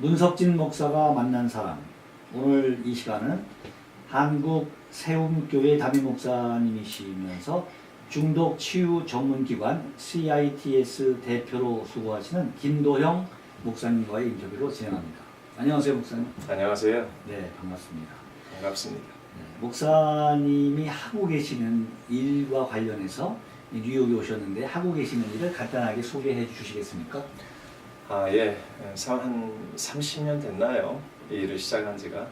문석진 목사가 만난 사람. 오늘 이 시간은 한국 세움교회 담임 목사님이시면서 중독 치유 전문기관 CITS 대표로 수고하시는 김도형 목사님과의 인터뷰로 진행합니다. 안녕하세요, 목사님. 안녕하세요. 네, 반갑습니다. 반갑습니다. 네, 목사님이 하고 계시는 일과 관련해서 뉴욕에 오셨는데 하고 계시는 일을 간단하게 소개해 주시겠습니까? 예. 한 30년 됐나요? 이 일을 시작한 지가.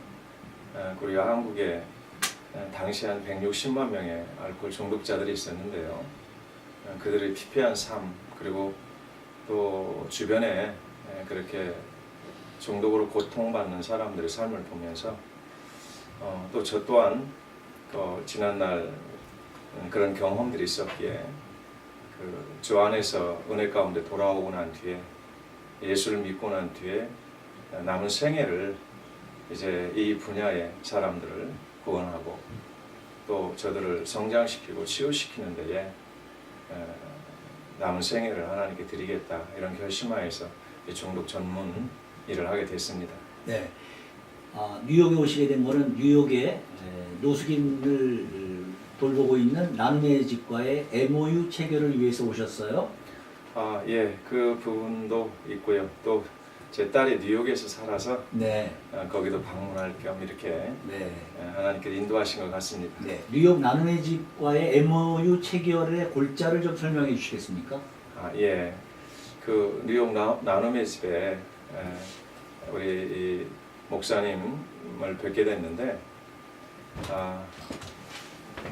그리고 한국에 당시 한 160만 명의 알코올 중독자들이 있었는데요. 그들의 피폐한 삶, 그리고 또 주변에 그렇게 중독으로 고통받는 사람들의 삶을 보면서 또 저 또한 지난날 그런 경험들이 있었기에 주 안에서 은혜 가운데 돌아오고 난 뒤에 예수를 믿고 난 뒤에 남은 생애를 이제 이 분야의 사람들을 구원하고 또 저들을 성장시키고 치유시키는 데에 남은 생애를 하나님께 드리겠다 이런 결심하에서 이 중독 전문 일을 하게 됐습니다. 네. 뉴욕에 오시게 된 거는 뉴욕에 노숙인을 돌보고 있는 나눔의 집과의 MOU 체결을 위해서 오셨어요? 예, 그 부분도 있고요. 또 제 딸이 뉴욕에서 살아서 네. 거기도 방문할 겸 이렇게 네. 하나님께서 인도하신 것 같습니다. 네. 뉴욕 나눔의 집과의 MOU 체결의 골자를 좀 설명해 주시겠습니까? 예, 그 뉴욕 나눔의 집에 우리 이 목사님을 뵙게 됐는데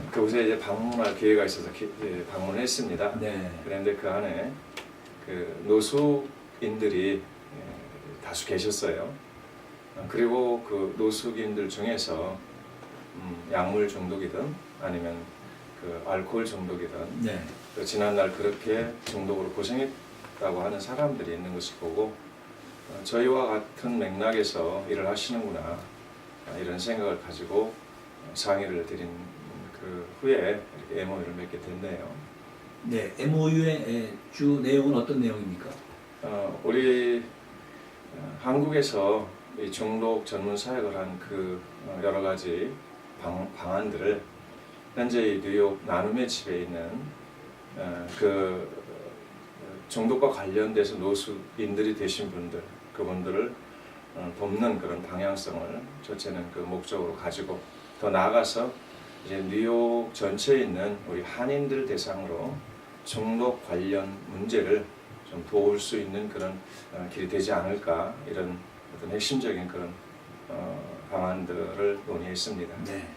그곳에 이제 방문할 기회가 있어서 방문했습니다. 네. 그런데 그 안에 그 노숙인들이 다수 계셨어요. 그리고 그 노숙인들 중에서 약물 중독이든 아니면 그 알코올 중독이든 네. 또 지난날 그렇게 중독으로 고생했다고 하는 사람들이 있는 것을 보고 저희와 같은 맥락에서 일을 하시는구나 이런 생각을 가지고 상의를 드린 그 후에 이렇게 MOU를 맺게 됐네요. 네. MOU의 주 내용은 어떤 내용입니까? 우리 한국에서 이 중독 전문 사역을 한 그 여러 가지 방안들을 현재 이 뉴욕 나눔의 집에 있는 그 중독과 관련돼서 노숙인들이 되신 분들, 그분들을 돕는 그런 방향성을 첫째는 그 목적으로 가지고 더 나아가서 이제 뉴욕 전체에 있는 우리 한인들 대상으로 중독 관련 문제를 좀 도울 수 있는 그런 길이 되지 않을까 이런 어떤 핵심적인 그런 방안들을 논의했습니다. 네.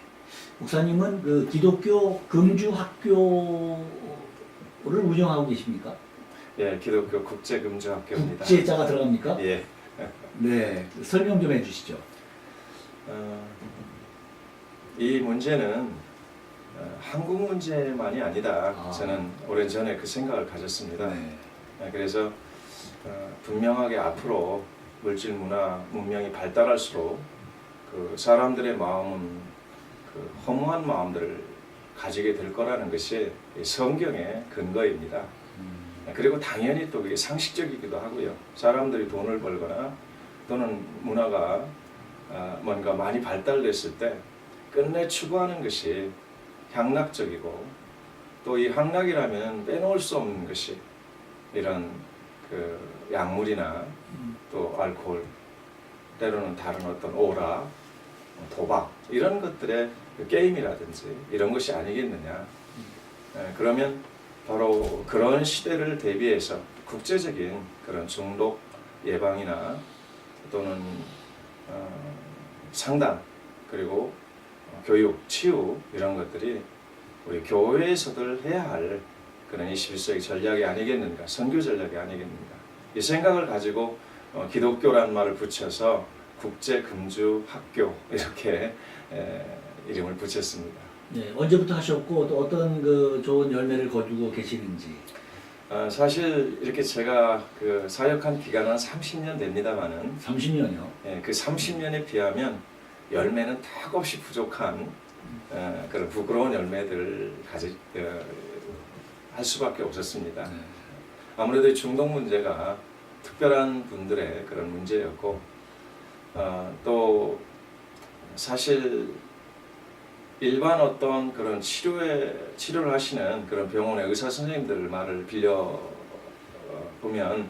목사님은 그 기독교 금주 학교를 운영하고 계십니까? 예, 기독교 국제금주학교입니다. 국제자가 들어갑니까? 예. 네. 설명 좀 해주시죠. 이 문제는 한국 문제만이 아니다. 저는 오래전에 그 생각을 가졌습니다. 네. 그래서 분명하게 앞으로 물질 문화 문명이 발달할수록 그 사람들의 마음은 그 허무한 마음들을 가지게 될 거라는 것이 성경의 근거입니다. 그리고 당연히 또 그게 상식적이기도 하고요. 사람들이 돈을 벌거나 또는 문화가 뭔가 많이 발달됐을 때 끝내 추구하는 것이 향락적이고 또 이 향락이라면 빼놓을 수 없는 것이 이런 그 약물이나 또 알코올, 때로는 다른 어떤 오라, 도박 이런 것들의 그 게임이라든지 이런 것이 아니겠느냐. 그러면 바로 그런 시대를 대비해서 국제적인 그런 중독 예방이나 또는 상담 그리고 교육, 치유 이런 것들이 우리 교회에서들 해야 할 그런 21세기 전략이 아니겠는가, 선교 전략이 아니겠는가 이 생각을 가지고 기독교란 말을 붙여서 국제금주학교 이렇게 이름을 붙였습니다. 네. 언제부터 하셨고 또 어떤 그 좋은 열매를 거두고 계시는지. 사실 이렇게 제가 그 사역한 기간은 30년 됩니다만은 30년이요? 예, 그 30년에 비하면 열매는 턱없이 부족한 그런 부끄러운 열매들을 할 수밖에 없었습니다. 아무래도 중독 문제가 특별한 분들의 그런 문제였고 또 사실 일반 어떤 그런 치료를 하시는 그런 병원의 의사 선생님들 말을 빌려 보면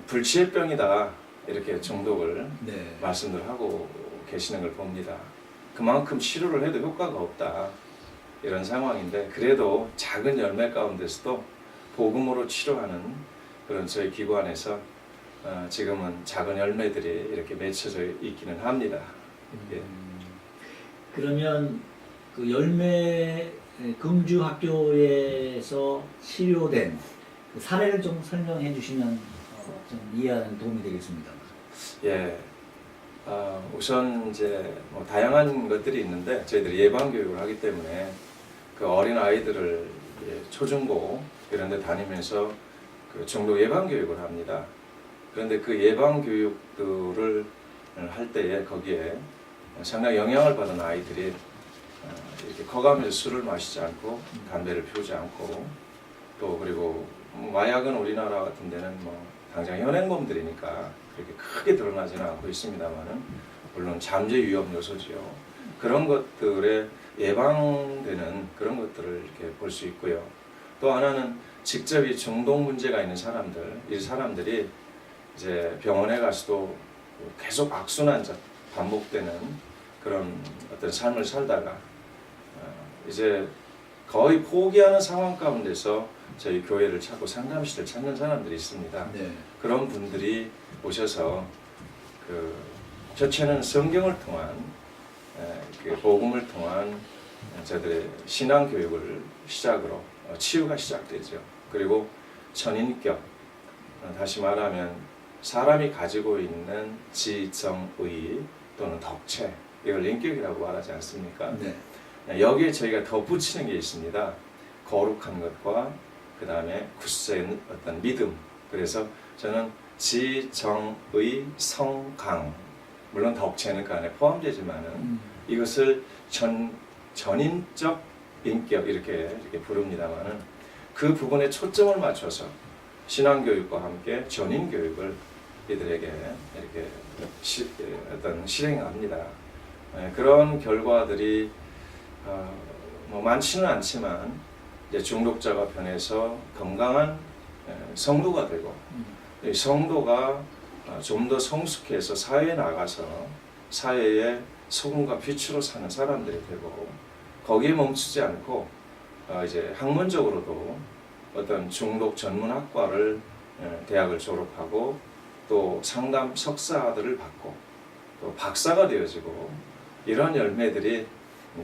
불치해병이다 이렇게 중독을 네. 말씀들 하고 계시는 걸 봅니다. 그만큼 치료를 해도 효과가 없다 이런 상황인데 그래도 작은 열매 가운데서도 복음으로 치료하는 그런 저희 기관에서 지금은 작은 열매들이 이렇게 맺혀져 있기는 합니다. 예. 그러면 그 열매 금주 학교에서 치료된 그 사례를 좀 설명해 주시면 좀 이해하는 도움이 되겠습니다. 예. 우선 이제 뭐 다양한 것들이 있는데 저희들이 예방 교육을 하기 때문에 그 어린 아이들을 초중고 이런 데 다니면서 그 중독 예방 교육을 합니다. 그런데 그 예방 교육들을 할 때에 거기에 상당히 영향을 받은 아이들이 이렇게 커가면서 술을 마시지 않고 담배를 피우지 않고 또 그리고 마약은 우리나라 같은 데는 뭐 당장 현행범들이니까 그렇게 크게 드러나지는 않고 있습니다만은 물론 잠재 위험 요소지요. 그런 것들에 예방되는 그런 것들을 이렇게 볼 수 있고요. 또 하나는 직접 이 중독 문제가 있는 사람들, 이 사람들이 이제 병원에 가서도 계속 악순환 반복되는 그런 어떤 삶을 살다가 이제 거의 포기하는 상황 가운데서 저희 교회를 찾고 상담실을 찾는 사람들이 있습니다. 네. 그런 분들이 오셔서 그 첫째는 성경을 통한 그 복음을 통한 저들의 신앙 교육을 시작으로 치유가 시작되죠. 그리고 전인격, 다시 말하면 사람이 가지고 있는 지정의 또는 덕체, 이걸 인격이라고 말하지 않습니까? 네. 여기에 저희가 덧붙이는 게 있습니다. 거룩한 것과 그 다음에 굳센 어떤 믿음. 그래서 저는 지정의 성강, 물론 덕체는 그 안에 포함되지만은 이것을 전인적 인격 이렇게 부릅니다만은 그 부분에 초점을 맞춰서 신앙교육과 함께 전인교육을 이들에게 이렇게 어떤 실행합니다. 그런 결과들이 뭐 많지는 않지만 이제 중독자가 변해서 건강한 성도가 되고 이 성도가 좀 더 성숙해서 사회에 나가서 사회의 소금과 빛으로 사는 사람들이 되고 거기에 멈추지 않고 이제 학문적으로도 어떤 중독 전문 학과를 대학을 졸업하고 또 상담 석사들을 받고 또 박사가 되어지고 이런 열매들이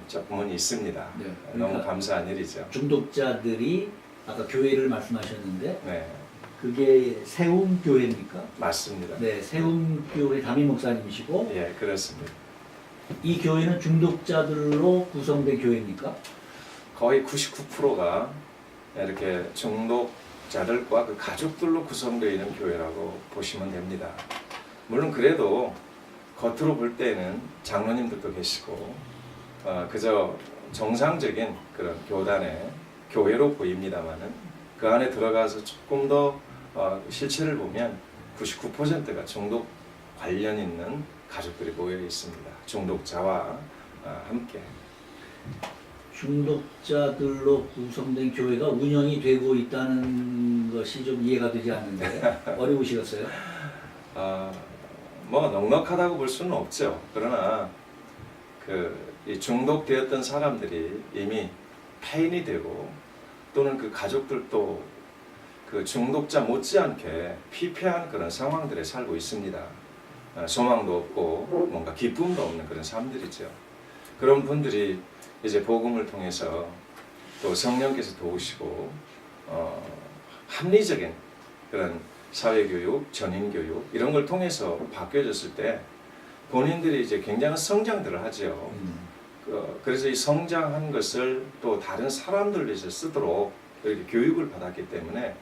조금은 있습니다. 네. 너무 그러니까 감사한 일이죠. 중독자들이 아까 교회를 말씀하셨는데 네, 그게 세움교회입니까? 맞습니다. 네, 세움교회 담임 목사님이시고 예, 그렇습니다. 이 교회는 중독자들로 구성된 교회입니까? 거의 99%가 이렇게 중독자들과 그 가족들로 구성되어 있는 교회라고 보시면 됩니다. 물론 그래도 겉으로 볼 때는 장로님들도 계시고 그저 정상적인 그런 교단의 교회로 보입니다만은 그 안에 들어가서 조금 더 실체를 보면 99%가 중독 관련 있는 가족들이 모여 있습니다. 중독자와 함께. 중독자들로 구성된 교회가 운영이 되고 있다는 것이 좀 이해가 되지 않는데 어려우시겠어요? 뭐 넉넉하다고 볼 수는 없죠. 그러나 이 중독되었던 사람들이 이미 폐인이 되고 또는 그 가족들도 그 중독자 못지않게 피폐한 그런 상황들에 살고 있습니다. 소망도 없고 뭔가 기쁨도 없는 그런 삶들이죠. 그런 분들이 이제 복음을 통해서 또 성령께서 도우시고 합리적인 그런 사회교육, 전인교육 이런 걸 통해서 바뀌어졌을 때 본인들이 이제 굉장한 성장들을 하죠. 그래서 이 성장한 것을 또 다른 사람들 위해서 쓰도록 이렇게 교육을 받았기 때문에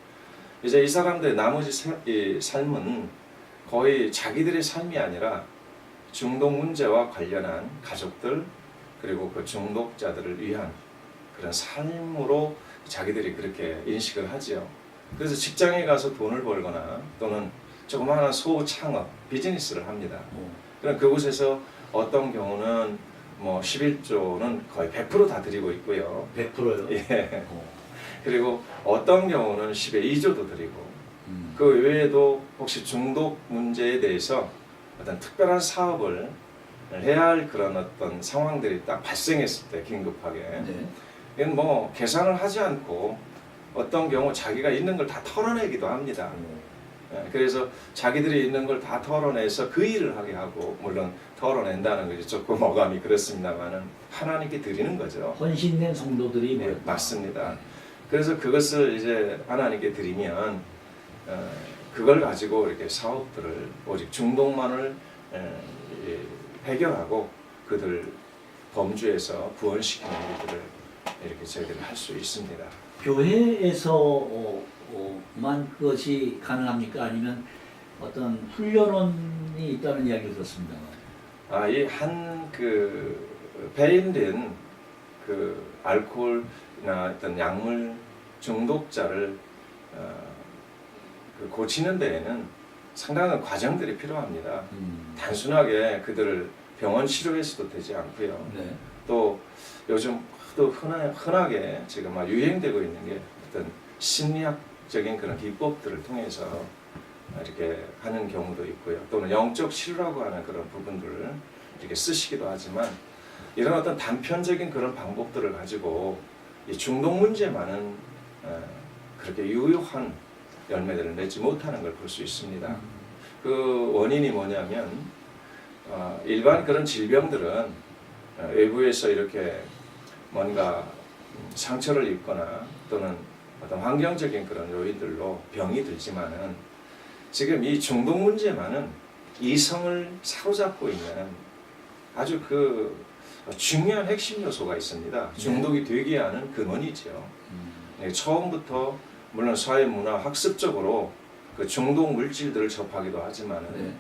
이제 이 사람들의 나머지 삶은 거의 자기들의 삶이 아니라 중독 문제와 관련한 가족들 그리고 그 중독자들을 위한 그런 삶으로 자기들이 그렇게 인식을 하지요. 그래서 직장에 가서 돈을 벌거나 또는 조그마한 소창업, 비즈니스를 합니다. 그럼 그곳에서 어떤 경우는 뭐 11조는 거의 100% 다 드리고 있고요. 100%요? 예. 그리고 어떤 경우는 10의 2조도 드리고 음. 그 외에도 혹시 중독 문제에 대해서 어떤 특별한 사업을 해야 할 그런 어떤 상황들이 딱 발생했을 때 긴급하게 네. 이건 뭐 계산을 하지 않고 어떤 경우 자기가 있는 걸 다 털어내기도 합니다. 예, 그래서 자기들이 있는 걸 다 털어내서 그 일을 하게 하고 물론 털어낸다는 것이 조금 어감이 그렇습니다만은 하나님께 드리는 거죠. 헌신된 성도들이 네, 모였다. 맞습니다. 그래서 그것을 이제 하나님께 드리면 그걸 가지고 이렇게 사업들을 오직 중독만을 해결하고 그들 범주에서 구원시키는 일들을 이렇게 저희들이 할 수 있습니다. 교회에서만 그것이 가능합니까? 아니면 어떤 훈련원이 있다는 이야기를 들었습니다. 이 한 그 배인된 그 알코올이나 어떤 약물 중독자를 그 고치는 데에는 상당한 과정들이 필요합니다. 단순하게 그들을 병원 치료해서도 되지 않고요. 네. 또 요즘 또 흔하게 지금 막 유행되고 있는 게 어떤 심리학적인 그런 기법들을 통해서 이렇게 하는 경우도 있고요. 또는 영적 치료라고 하는 그런 부분들을 이렇게 쓰시기도 하지만 이런 어떤 단편적인 그런 방법들을 가지고 이 중독 문제만은 그렇게 유효한 열매들을 맺지 못하는 걸 볼 수 있습니다. 그 원인이 뭐냐면 일반 그런 질병들은 외부에서 이렇게 뭔가 상처를 입거나 또는 어떤 환경적인 그런 요인들로 병이 들지만은 지금 이 중독 문제만은 이성을 사로잡고 있는 아주 그 중요한 핵심 요소가 있습니다. 중독이 되게 하는 근원이죠. 처음부터 물론 사회 문화 학습적으로 그 중독 물질들을 접하기도 하지만은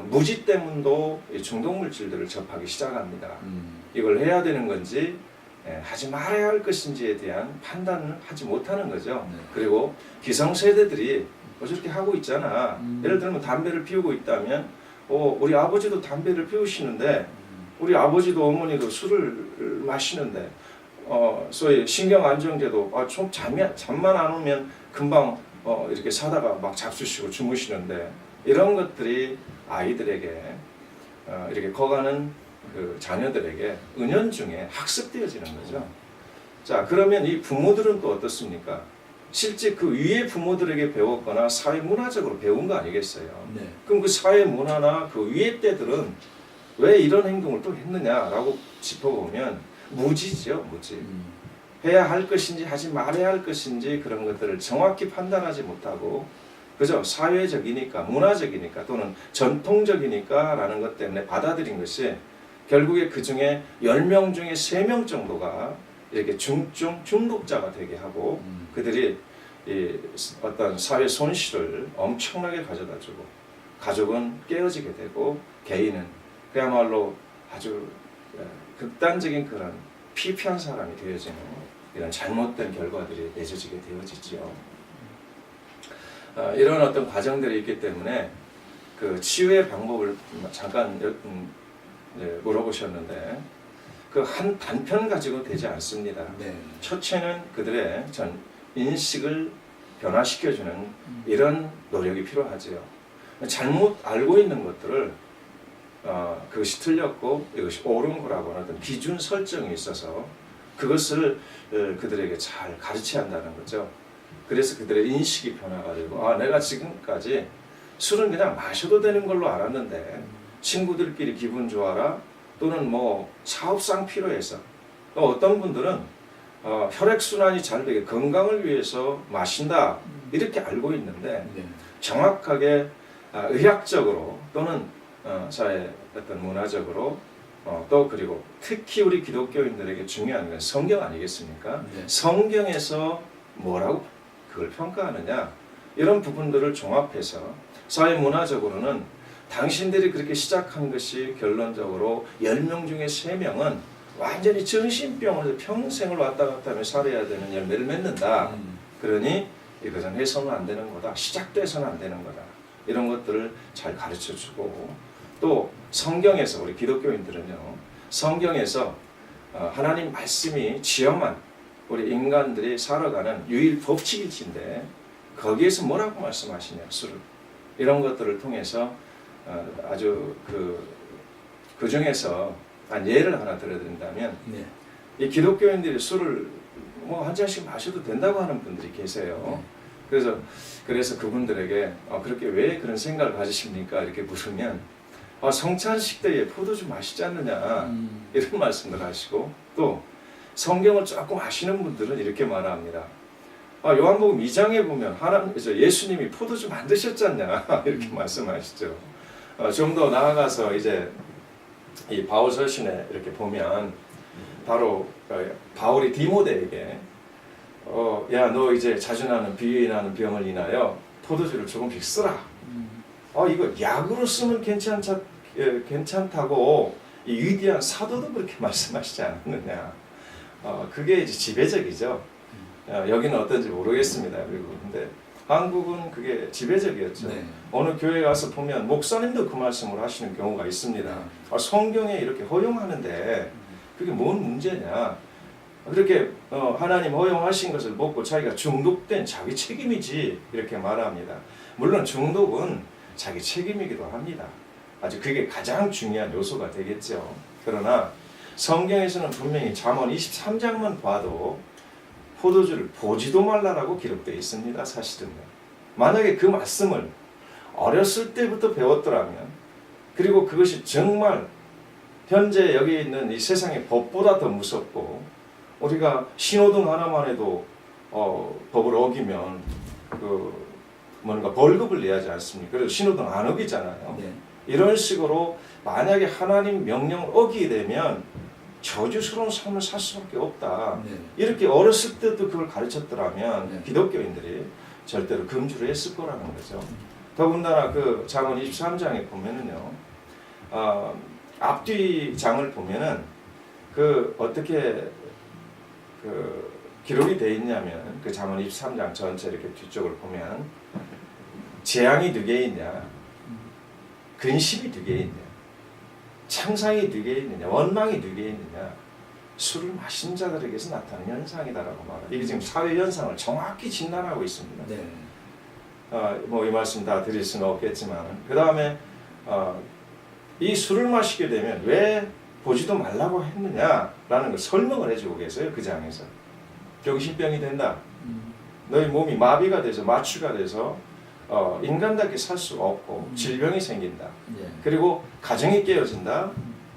무지 때문도 중독 물질들을 접하기 시작합니다. 이걸 해야 되는 건지 하지 말아야 할 것인지에 대한 판단을 하지 못하는 거죠. 그리고 기성세대들이 뭐 저렇게 하고 있잖아. 예를 들면 담배를 피우고 있다면 우리 아버지도 담배를 피우시는데 우리 아버지도 어머니도 술을 마시는데 소위 신경안정제도 좀 잠만 안 오면 금방 이렇게 사다가 막 잡수시고 주무시는데 이런 것들이 아이들에게 이렇게 커가는 그 자녀들에게 은연중에 학습되어지는 거죠. 자, 그러면 이 부모들은 또 어떻습니까? 실제 그 위에 부모들에게 배웠거나 사회 문화적으로 배운 거 아니겠어요? 네. 그럼 그 사회 문화나 그 위에 때들은 왜 이런 행동을 또 했느냐라고 짚어보면 무지죠, 무지. 해야 할 것인지 하지 말아야 할 것인지 그런 것들을 정확히 판단하지 못하고 그죠? 사회적이니까, 문화적이니까 또는 전통적이니까 라는 것 때문에 받아들인 것이 결국에 그 중에 10명 중에 3명 정도가 이렇게 중독자가 되게 하고 그들이 이 어떤 사회 손실을 엄청나게 가져다 주고 가족은 깨어지게 되고 개인은 그야말로 아주 극단적인 그런 피폐한 사람이 되어지는 이런 잘못된 결과들이 맺어지게 되어지죠. 이런 어떤 과정들이 있기 때문에 그 치유의 방법을 잠깐 물어보셨는데 그 한 단편 가지고 되지 않습니다. 네. 첫째는 그들의 전 인식을 변화시켜주는 이런 노력이 필요하지요. 잘못 알고 있는 것들을 그것이 틀렸고 이것이 옳은 거라고 하는 어떤 기준 설정이 있어서 그것을 그들에게 잘 가르쳐야 한다는 거죠. 그래서 그들의 인식이 변화가 되고 내가 지금까지 술은 그냥 마셔도 되는 걸로 알았는데 친구들끼리 기분 좋아라 또는 뭐 사업상 필요해서 또 어떤 분들은 혈액순환이 잘 되게 건강을 위해서 마신다 이렇게 알고 있는데 정확하게 의학적으로 또는 사회 어떤 문화적으로 또 그리고 특히 우리 기독교인들에게 중요한 건 성경 아니겠습니까? 성경에서 뭐라고 그걸 평가하느냐 이런 부분들을 종합해서 사회 문화적으로는 당신들이 그렇게 시작한 것이 결론적으로 10명 중에 3명은 완전히 정신병으로 평생을 왔다 갔다 하며 살아야 되는 열매를 맺는다. 그러니 이것은 해서는 안 되는 거다. 시작돼서는 안 되는 거다. 이런 것들을 잘 가르쳐주고 또 성경에서 우리 기독교인들은요, 성경에서 하나님 말씀이 지엄한 우리 인간들이 살아가는 유일 법칙일진데 거기에서 뭐라고 말씀하시냐, 술을 이런 것들을 통해서 아주 그 중에서 한 예를 하나 들어드린다면 네. 이 기독교인들이 술을 뭐 한 잔씩 마셔도 된다고 하는 분들이 계세요. 그래서 그분들에게 그렇게 왜 그런 생각을 가지십니까? 이렇게 물으면 성찬식 때에 포도주 마시지 않느냐 이런 말씀을 하시고, 또 성경을 조금 아시는 분들은 이렇게 말합니다. 요한복음 2장에 보면 예수님이 포도주 만드셨잖냐 이렇게 말씀하시죠. 좀 더 나아가서 이제 이 바울서신에 이렇게 보면 바로 바울이 디모데에게 야, 너 이제 자주 나는 비위에 나는 병을 인하여 포도주를 조금씩 쓰라. 이거 약으로 쓰면 괜찮다고 이 위대한 사도도 그렇게 말씀하시지 않았느냐. 그게 이제 지배적이죠. 여기는 어떤지 모르겠습니다. 그리고 근데 한국은 그게 지배적이었죠. 네. 어느 교회 가서 보면 목사님도 그 말씀을 하시는 경우가 있습니다. 성경에 이렇게 허용하는데 그게 뭔 문제냐. 그렇게 하나님 허용하신 것을 먹고 자기가 중독된 자기 책임이지 이렇게 말합니다. 물론 중독은 자기 책임이기도 합니다. 아주 그게 가장 중요한 요소가 되겠죠. 그러나 성경에서는 분명히 잠언 23장만 봐도 포도주를 보지도 말라라고 기록되어 있습니다. 사실은요. 만약에 그 말씀을 어렸을 때부터 배웠더라면, 그리고 그것이 정말 현재 여기 있는 이 세상의 법보다 더 무섭고, 우리가 신호등 하나만 해도 법을 어기면 뭔가 벌금을 내야 하지 않습니까? 그래서 신호등 안 어기잖아요. 네. 이런 식으로 만약에 하나님 명령을 어기게 되면 저주스러운 삶을 살 수밖에 없다. 네. 이렇게 어렸을 때도 그걸 가르쳤더라면 네. 기독교인들이 절대로 금주를 했을 거라는 거죠. 더군다나 그 잠언 23장에 보면은요, 앞뒤 장을 보면은 어떻게 기록이 되어 있냐면, 그 잠언 23장 전체 이렇게 뒤쪽을 보면 재앙이 누구에 있냐, 근심이 누구에 있냐, 창상이 누구에 있느냐, 원망이 누구에 있느냐, 술을 마신 자들에게서 나타나는 현상이다라고 말합니다. 이게 지금 사회 현상을 정확히 진단하고 있습니다. 네. 뭐 이 말씀 다 드릴 수는 없겠지만, 그 다음에 이 술을 마시게 되면 왜 보지도 말라고 했느냐라는 걸 설명을 해주고 계세요. 그 장에서 정신병이 된다. 너희 몸이 마비가 돼서 마취가 돼서 인간답게 살 수 없고 질병이 생긴다. 네. 그리고 가정이 깨어진다.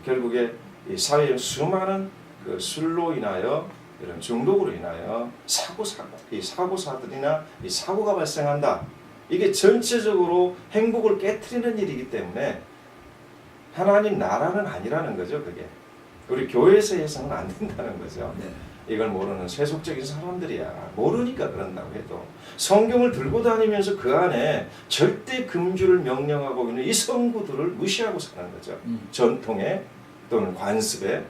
결국에 이 사회의 수많은 그 술로 인하여 이런 중독으로 인하여 사고사들이나 이 사고가 발생한다. 이게 전체적으로 행복을 깨트리는 일이기 때문에 하나님 나라는 아니라는 거죠. 그게 우리 교회에서 해서는 안 된다는 거죠. 네. 이걸 모르는 세속적인 사람들이야. 모르니까 그런다고 해도 성경을 들고 다니면서 그 안에 절대 금주를 명령하고 있는 이 성구들을 무시하고 사는 거죠. 전통에 또는 관습에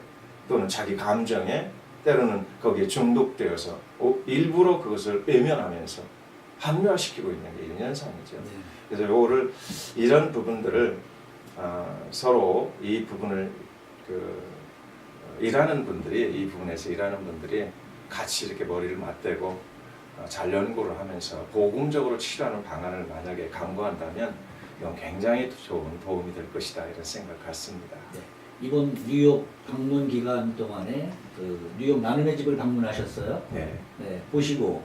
또는 자기 감정에, 때로는 거기에 중독되어서 일부러 그것을 외면하면서 합리화시키고 있는 게 이런 현상이죠. 네. 그래서 이런 부분들을 서로 이 부분을 일하는 분들이, 이 부분에서 일하는 분들이 같이 이렇게 머리를 맞대고 잘 연구를 하면서 복음적으로 치료하는 방안을 만약에 강구한다면 이건 굉장히 좋은 도움이 될 것이다, 이런 생각 같습니다. 네. 이번 뉴욕 방문 기간 동안에 뉴욕 나눔의 집을 방문하셨어요. 네. 네. 보시고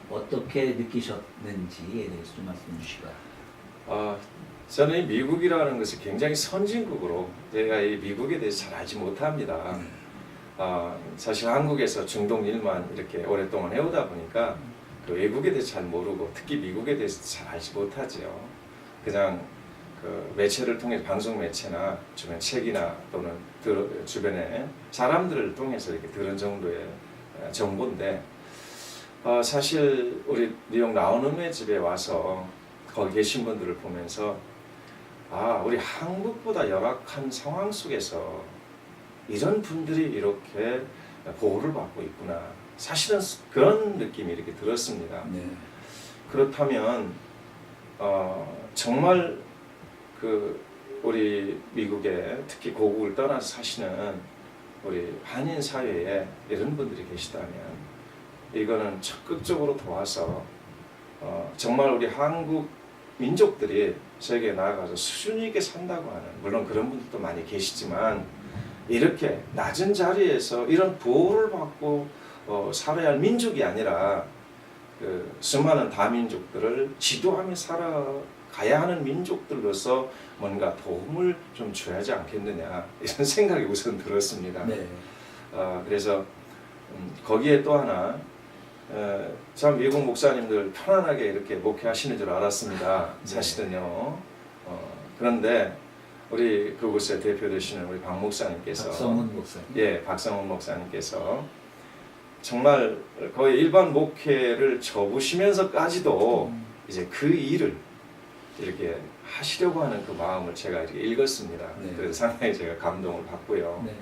어떻게 느끼셨는지에 대해서 좀 말씀해 주시고요. 저는 이 미국이라는 것이 굉장히 선진국으로, 제가 이 미국에 대해서 잘 알지 못합니다. 사실 한국에서 중동 일만 이렇게 오랫동안 해오다 보니까 그 외국에 대해서 잘 모르고, 특히 미국에 대해서 잘 알지 못하지요. 그냥 그 매체를 통해, 방송 매체나 주변 책이나 또는 주변에 사람들을 통해서 이렇게 들은 정도의 정보인데, 사실 우리 뉴욕 나눔의 집에 와서 거기 계신 분들을 보면서 우리 한국보다 열악한 상황 속에서 이런 분들이 이렇게 보호를 받고 있구나. 사실은 그런 느낌이 이렇게 들었습니다. 네. 그렇다면 정말 우리 미국에 특히 고국을 떠나서 사시는 우리 한인 사회에 이런 분들이 계시다면 이거는 적극적으로 도와서 정말 우리 한국 민족들이 세계에 나아가서 수준 있게 산다고 하는, 물론 그런 분들도 많이 계시지만 이렇게 낮은 자리에서 이런 보호를 받고 살아야 할 민족이 아니라 그 수많은 다민족들을 지도하며 살아가야 하는 민족들로서 뭔가 도움을 좀 줘야지 않겠느냐, 이런 생각이 우선 들었습니다. 네. 그래서 거기에 또 하나, 참 미국 목사님들 편안하게 이렇게 목회하시는 줄 알았습니다. 사실은요. 그런데 우리 그곳에 대표되시는 우리 박 목사님께서, 박성훈 목사님. 예, 박성훈 목사님께서 정말 거의 일반 목회를 접으시면서까지도 이제 그 일을 이렇게 하시려고 하는 그 마음을 제가 이렇게 읽었습니다. 네. 그래서 상당히 제가 감동을 받고요. 네.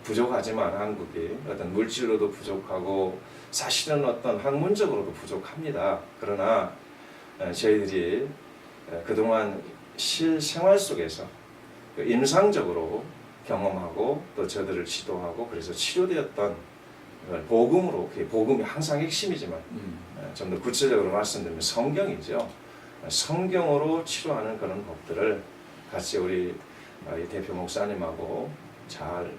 부족하지만 한국이 어떤 물질로도 부족하고 사실은 어떤 학문적으로도 부족합니다. 그러나 저희들이 그동안 실생활 속에서 임상적으로 경험하고 또 저들을 지도하고 그래서 치료되었던 복음으로, 복음이 항상 핵심이지만 좀 더 구체적으로 말씀드리면 성경이죠. 성경으로 치료하는 그런 법들을 같이 우리 대표 목사님하고 잘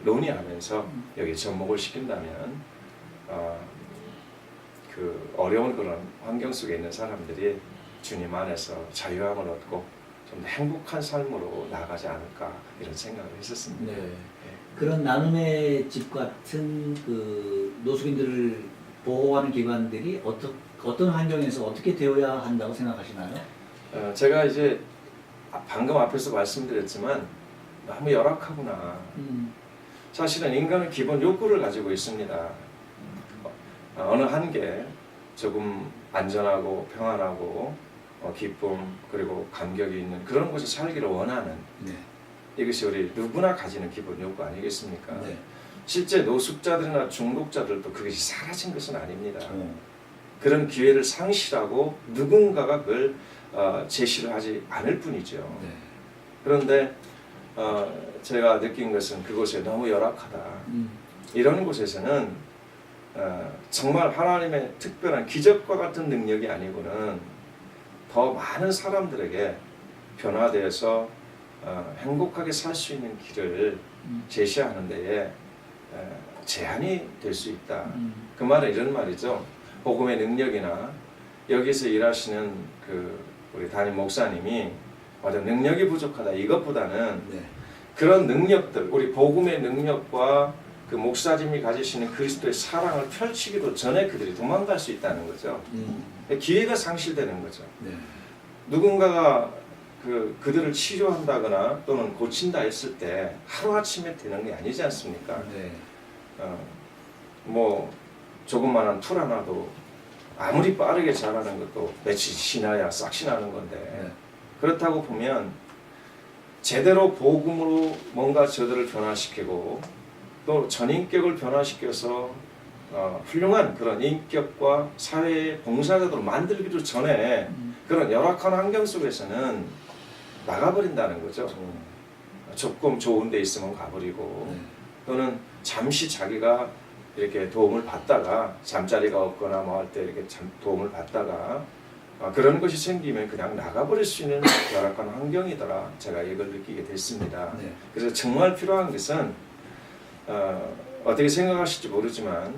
논의하면서 여기 접목을 시킨다면 그 어려운 그런 환경 속에 있는 사람들이 주님 안에서 자유함을 얻고 좀 더 행복한 삶으로 나가지 않을까, 이런 생각을 했었습니다. 네. 그런 나눔의 집 같은 그 노숙인들을 보호하는 기관들이 어떤 환경에서 어떻게 되어야 한다고 생각하시나요? 제가 이제 방금 앞에서 말씀드렸지만 너무 열악하구나. 사실은 인간은 기본 욕구를 가지고 있습니다. 어느 한계, 조금 안전하고 평안하고 기쁨 그리고 감격이 있는 그런 곳에 살기를 원하는, 네. 이것이 우리 누구나 가지는 기본 욕구 아니겠습니까? 네. 실제 노숙자들이나 중독자들도 그것이 사라진 것은 아닙니다. 그런 기회를 상실하고 누군가가 그걸 제시를 하지 않을 뿐이죠. 네. 그런데 제가 느낀 것은 그곳에 너무 열악하다. 이런 곳에서는 정말 하나님의 특별한 기적과 같은 능력이 아니고는 더 많은 사람들에게 변화되어서 행복하게 살 수 있는 길을 제시하는 데에 제한이 될 수 있다. 그 말은 이런 말이죠. 복음의 능력이나 여기서 일하시는 그 우리 담임 목사님이 어떤 능력이 부족하다 이것보다는 네. 그런 능력들, 우리 복음의 능력과 그 목사님이 가지시는 그리스도의 사랑을 펼치기도 전에 그들이 도망갈 수 있다는 거죠. 기회가 상실되는 거죠. 네. 누군가가 그들을 치료한다거나 또는 고친다 했을 때 하루아침에 되는 게 아니지 않습니까? 네. 뭐 조그마한 풀 하나도 아무리 빠르게 자라는 것도 며칠 지나야 싹이 나는 건데, 네. 그렇다고 보면 제대로 복음으로 뭔가 저들을 변화시키고 또 전인격을 변화시켜서 훌륭한 그런 인격과 사회의 봉사자들을 만들기도 전에 그런 열악한 환경 속에서는 나가버린다는 거죠. 조금 좋은 데 있으면 가버리고, 네. 또는 잠시 자기가 이렇게 도움을 받다가 잠자리가 없거나 뭐 할 때 이렇게 도움을 받다가 그런 것이 생기면 그냥 나가버릴 수 있는 열악한 환경이더라. 제가 이걸 느끼게 됐습니다. 네. 그래서 정말 필요한 것은 어떻게 생각하실지 모르지만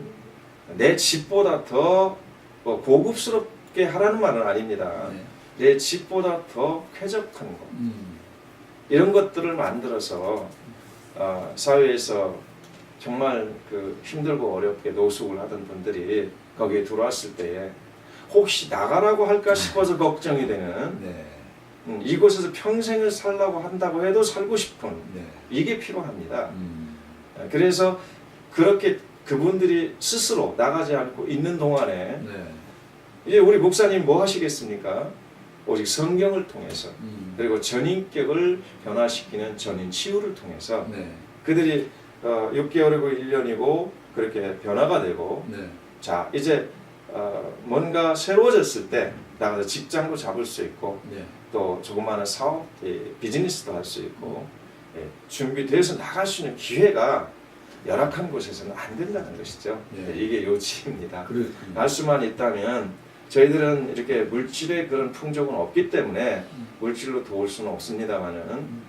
내 집보다 더 고급스럽게 하라는 말은 아닙니다. 네. 내 집보다 더 쾌적한 것, 이런 것들을 만들어서 사회에서 정말 그 힘들고 어렵게 노숙을 하던 분들이 거기에 들어왔을 때에 혹시 나가라고 할까 싶어서 걱정이 되는, 네. 이곳에서 평생을 살라고 한다고 해도 살고 싶은, 네. 이게 필요합니다. 그래서 그렇게 그분들이 스스로 나가지 않고 있는 동안에 네. 이제 우리 목사님 뭐 하시겠습니까? 오직 성경을 통해서 그리고 전인격을 변화시키는 전인 치유를 통해서 네. 그들이 6개월이고 1년이고 그렇게 변화가 되고, 네. 자 이제 뭔가 새로워졌을 때 나가서 직장도 잡을 수 있고 네. 또 조그마한 사업, 비즈니스도 할 수 있고 준비돼서 나갈 수 있는 기회가 열악한 곳에서는 안 된다는 것이죠. 네. 이게 요지입니다. 그렇군요. 알 수만 있다면 저희들은 이렇게 물질의 그런 풍족은 없기 때문에 물질로 도울 수는 없습니다만은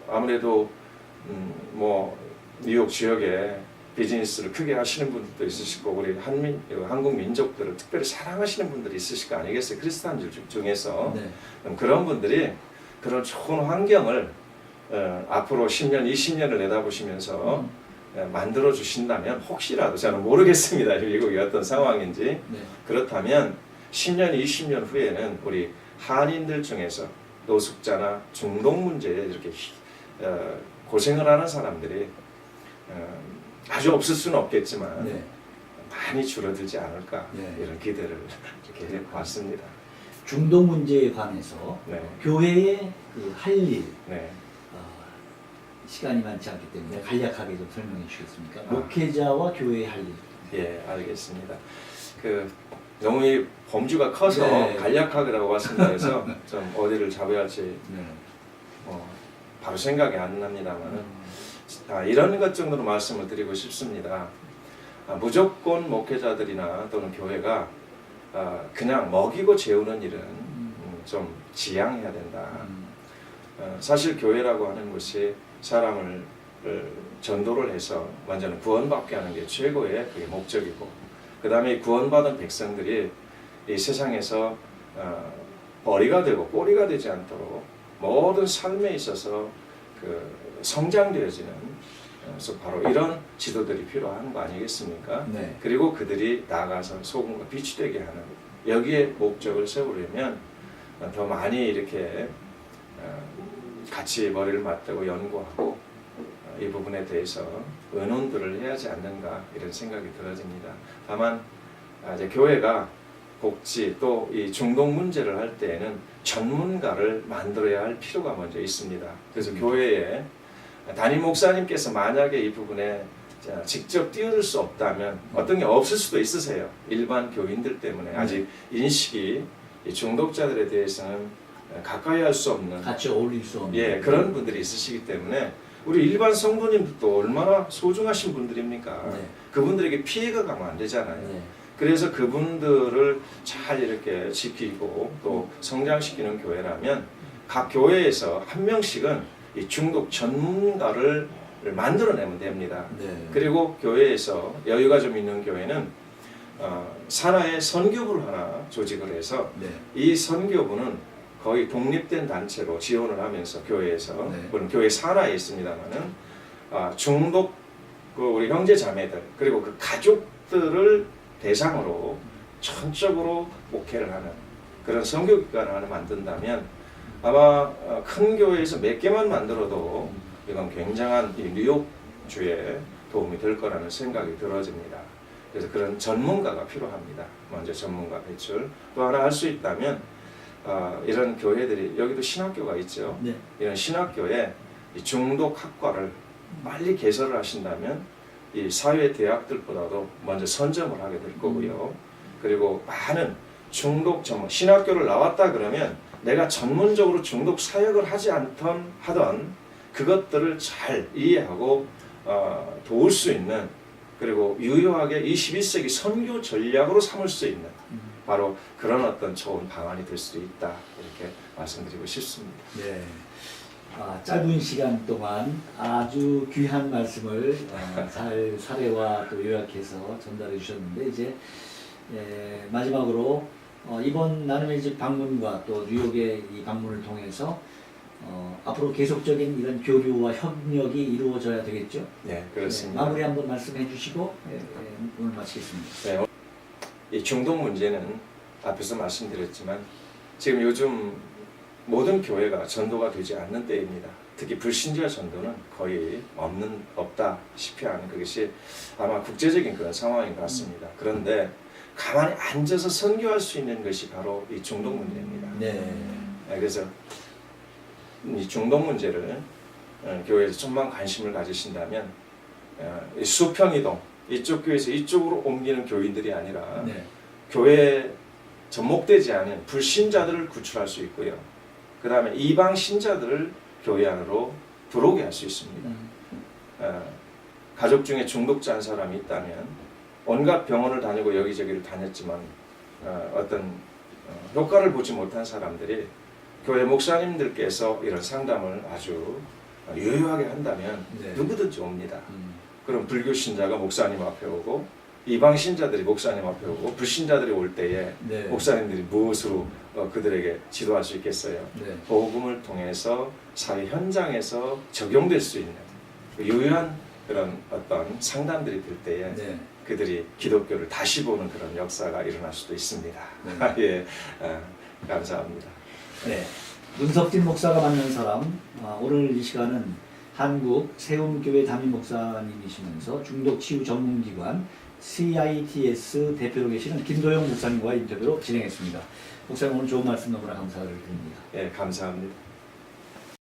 아무래도 뭐 뉴욕 지역에 비즈니스를 크게 하시는 분들도 있으실 거고 우리 한국 민족들을 특별히 사랑하시는 분들이 있으실 거 아니겠어요? 크리스찬들 중에서 네. 그런 분들이 그런 좋은 환경을 앞으로 10년, 20년을 내다보시면서 만들어 주신다면 혹시라도 저는 모르겠습니다. 미국이 어떤 상황인지 네. 그렇다면 10년, 20년 후에는 우리 한인들 중에서 노숙자나 중독 문제에 이렇게 고생을 하는 사람들이 아주 없을 수는 없겠지만 네. 많이 줄어들지 않을까 네. 이런 기대를 이렇게 해봤습니다. 중독 문제에 관해서 네. 교회의 그 할 일, 네. 시간이 많지 않기 때문에 간략하게 좀 설명해 주시겠습니까? 아. 목회자와 교회의 할 일. 예, 알겠습니다. 너무 이 범주가 커서 네. 간략하게라고 말씀드려서 좀 어디를 잡아야 할지 네. 바로 생각이 안 납니다만은 이런 것 정도로 말씀을 드리고 싶습니다. 무조건 목회자들이나 또는 교회가 그냥 먹이고 재우는 일은 좀 지양해야 된다. 사실 교회라고 하는 것이 사람을 전도를 해서 먼저는 구원받게 하는 게 최고의 그게 목적이고 그 다음에 구원받은 백성들이 이 세상에서 머리가 되고 꼬리가 되지 않도록 모든 삶에 있어서 성장되어지는 그래서 바로 이런 지도들이 필요한 거 아니겠습니까? 네. 그리고 그들이 나아가서 소금과 빛이 되게 하는 여기에 목적을 세우려면 더 많이 이렇게 같이 머리를 맞대고 연구하고 이 부분에 대해서 의논들을 해야 하지 않는가 이런 생각이 들어집니다. 다만 이제 교회가 복지 또 이 중독 문제를 할 때에는 전문가를 만들어야 할 필요가 먼저 있습니다. 그래서 교회에 담임 목사님께서 만약에 이 부분에 직접 뛰어들 수 없다면 어떤 게 없을 수도 있으세요. 일반 교인들 때문에 아직 인식이 이 중독자들에 대해서는 가까이 할 수 없는 같이 어울릴 수 없는 그런 분들이 있으시기 때문에 우리 일반 성도님들도 얼마나 소중하신 분들입니까? 네. 그분들에게 피해가 가면 안 되잖아요. 네. 그래서 그분들을 잘 이렇게 지키고 또 성장시키는 교회라면 각 교회에서 한 명씩은 이 중독 전문가를 만들어내면 됩니다. 네. 그리고 교회에서 여유가 좀 있는 교회는 산하의 선교부를 하나 조직을 해서 네. 이 선교부는 거의 독립된 단체로 지원을 하면서 교회에서 네. 물론 교회 산하에 있습니다만은 중독 우리 형제 자매들 그리고 그 가족들을 대상으로 전적으로 목회를 하는 그런 선교기관을 하나 만든다면 아마 큰 교회에서 몇 개만 만들어도 이건 굉장한 이 뉴욕주에 도움이 될 거라는 생각이 들어집니다. 그래서 그런 전문가가 필요합니다. 먼저 전문가 배출. 또 하나 할 수 있다면 이런 교회들이 여기도 신학교가 있죠. 네. 이런 신학교에 이 중독 학과를 빨리 개설을 하신다면 이 사회 대학들보다도 먼저 선점을 하게 될 거고요. 그리고 많은 중독 전문 신학교를 나왔다 그러면 내가 전문적으로 중독 사역을 하지 하던 그것들을 잘 이해하고 도울 수 있는 그리고 유효하게 21세기 선교 전략으로 삼을 수 있는 바로 그런 어떤 좋은 방안이 될 수 있다 이렇게 말씀드리고 싶습니다. 네. 짧은 시간 동안 아주 귀한 말씀을 잘 사례와 또 요약해서 전달해 주셨는데 이제 마지막으로 이번 나눔의 집 방문과 또 뉴욕의 이 방문을 통해서 앞으로 계속적인 이런 교류와 협력이 이루어져야 되겠죠? 네, 그렇습니다. 마무리 한번 말씀해 주시고 오늘 마치겠습니다. 네, 이 중독 문제는 앞에서 말씀드렸지만 지금 요즘 모든 교회가 전도가 되지 않는 때입니다. 특히 불신자 전도는 거의 없다시피 하는 그것이 아마 국제적인 그런 상황인 것 같습니다. 그런데 가만히 앉아서 선교할 수 있는 것이 바로 이 중독 문제입니다. 네. 그래서 이 중독 문제를 교회에서 좀만 관심을 가지신다면 이 수평이동 이쪽 교회에서 이쪽으로 옮기는 교인들이 아니라 네. 교회에 접목되지 않은 불신자들을 구출할 수 있고요. 그 다음에 이방 신자들을 교회 안으로 들어오게 할 수 있습니다. 가족 중에 중독자인 사람이 있다면 온갖 병원을 다니고 여기저기를 다녔지만 어떤 효과를 보지 못한 사람들이 교회 목사님들께서 이런 상담을 아주 유효하게 한다면 네. 누구든지 옵니다. 그럼 불교 신자가 목사님 앞에 오고 이방 신자들이 목사님 앞에 오고 불신자들이 올 때에 네. 목사님들이 무엇으로 그들에게 지도할 수 있겠어요? 네. 복음을 통해서 사회 현장에서 적용될 수 있는 유효한 그런 어떤 상담들이 될 때에 네. 그들이 기독교를 다시 보는 그런 역사가 일어날 수도 있습니다. 네. 예, 감사합니다. 네. 문석진 목사가 만난 사람, 오늘 이 시간은 한국 세움교회 담임 목사님이시면서 중독치유 전문기관 CITS 대표로 계시는 김도영 목사님과 인터뷰로 진행했습니다. 목사님 오늘 좋은 말씀 너무나 감사를 드립니다. 예, 감사합니다.